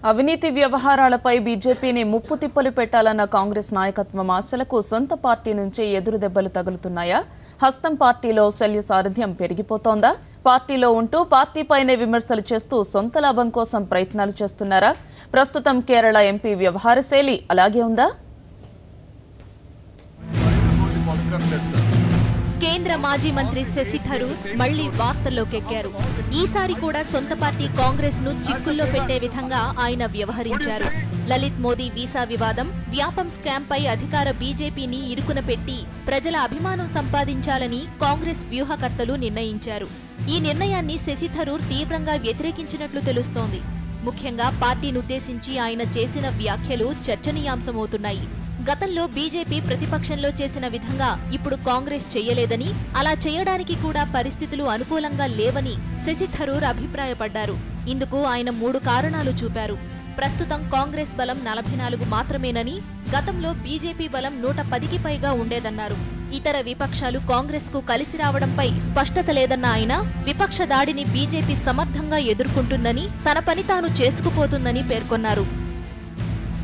అవినీతి వ్యవహారాలపై బీజేపీని ముప్పు తిప్పలు పెట్టాలన్న కాంగ్రెస్ నాయకత్వం ఆశలకు సొంత పార్టీ నుంచే ఎదురు దెబ్బలు తగులుతున్నాయా? హస్తం పార్టీలో శల్య సారథ్యం పెరిగిపోతోందా? పార్టీలో ఉంటూ పార్టీపైనే విమర్శలు చేస్తూ సొంత లాభం కోసం ప్రయత్నాలు చేస్తున్నారా? ప్రస్తుతం కేరళ ఎంపీ వ్యవహార శైలి అలాగే ఉందా? కేంద్ర మాజీ మంత్రి శశి థరూర్ మళ్లీ వార్తల్లోకెక్కారు. ఈసారి కూడా సొంత పార్టీ కాంగ్రెస్ ను చిక్కుల్లో పెట్టే విధంగా ఆయన వ్యవహరించారు. లలిత్ మోదీ వీసా వివాదం, వ్యాపం స్కామ్ పై అధికార బీజేపీని ఇరుకున పెట్టి ప్రజల అభిమానం సంపాదించాలని కాంగ్రెస్ వ్యూహకర్తలు నిర్ణయించారు. ఈ నిర్ణయాన్ని శశి థరూర్ తీవ్రంగా వ్యతిరేకించినట్లు తెలుస్తోంది. ముఖ్యంగా పార్టీనుద్దేశించి ఆయన చేసిన వ్యాఖ్యలు చర్చనీయాంశమవుతున్నాయి. గతంలో బీజేపీ ప్రతిపక్షంలో చేసిన విధంగా ఇప్పుడు కాంగ్రెస్ చేయలేదని, అలా చేయడానికి కూడా పరిస్థితులు అనుకూలంగా లేవని శశి థరూర్ అభిప్రాయపడ్డారు. ఇందుకు ఆయన 3 కారణాలు చూపారు. ప్రస్తుతం కాంగ్రెస్ బలం 44 మాత్రమేనని, గతంలో బీజేపీ బలం 110కి పైగా ఉండేదన్నారు. ఇతర విపక్షాలు కాంగ్రెస్ కు కలిసి రావడంపై స్పష్టత లేదన్న ఆయన, విపక్ష దాడిని బీజేపీ సమర్థంగా ఎదుర్కొంటుందని, తన పని తాను చేసుకుపోతుందని పేర్కొన్నారు.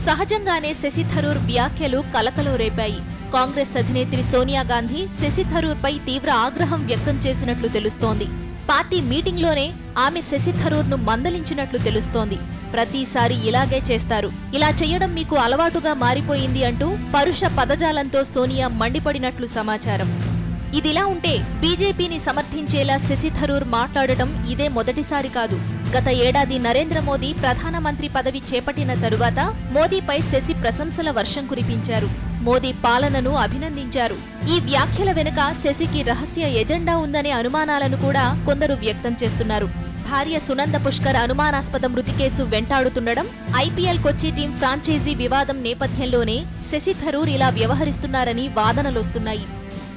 సహజంగానే శశి థరూర్ వ్యాఖ్యలు కలకలం రేపాయి. కాంగ్రెస్ అధినేత్రి సోనియా గాంధీ శశి థరూర్ పై తీవ్ర ఆగ్రహం వ్యక్తం చేసినట్లు తెలుస్తోంది. పార్టీ మీటింగ్లోనే ఆమె శశి థరూర్ ను మందలించినట్లు తెలుస్తోంది. ప్రతిసారి ఇలాగే చేస్తారు, ఇలా చేయడం మీకు అలవాటుగా మారిపోయింది అంటూ పరుష పదజాలంతో సోనియా మండిపడినట్లు సమాచారం. ఇదిలా ఉంటే బీజేపీని సమర్థించేలా శశి థరూర్ మాట్లాడటం ఇదే మొదటిసారి కాదు. గత ఏడాది నరేంద్ర మోదీ ప్రధానమంత్రి పదవి చేపట్టిన తరువాత మోదీపై శశి ప్రశంసల వర్షం కురిపించారు. మోదీ పాలనను అభినందించారు. ఈ వ్యాఖ్యల వెనుక శశికి రహస్య ఎజెండా ఉందనే అనుమానాలను కూడా కొందరు వ్యక్తం చేస్తున్నారు. భార్య సునంద పుష్కర్ అనుమానాస్పద మృతి కేసు వెంటాడుతుండడం, ఐపీఎల్ కొచ్చి టీం ఫ్రాంచైజీ వివాదం నేపథ్యంలోనే శశి థరూర్ ఇలా వ్యవహరిస్తున్నారని వాదనలొస్తున్నాయి.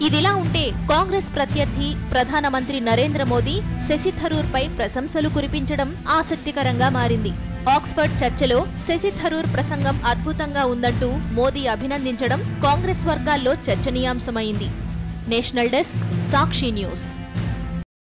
ఇదిలా ఉంటే కాంగ్రెస్ ప్రత్యర్థి ప్రధానమంత్రి నరేంద్ర మోదీ శశి థరూర్ పై ప్రశంసలు కురిపించడం ఆసక్తికరంగా మారింది. ఆక్స్ఫర్డ్ చర్చలో శశి థరూర్ ప్రసంగం అద్భుతంగా ఉందంటూ మోదీ అభినందించడం కాంగ్రెస్ వర్గాల్లో చర్చనీయాంశమైంది. నేషనల్ డెస్క్, సాక్షి న్యూస్.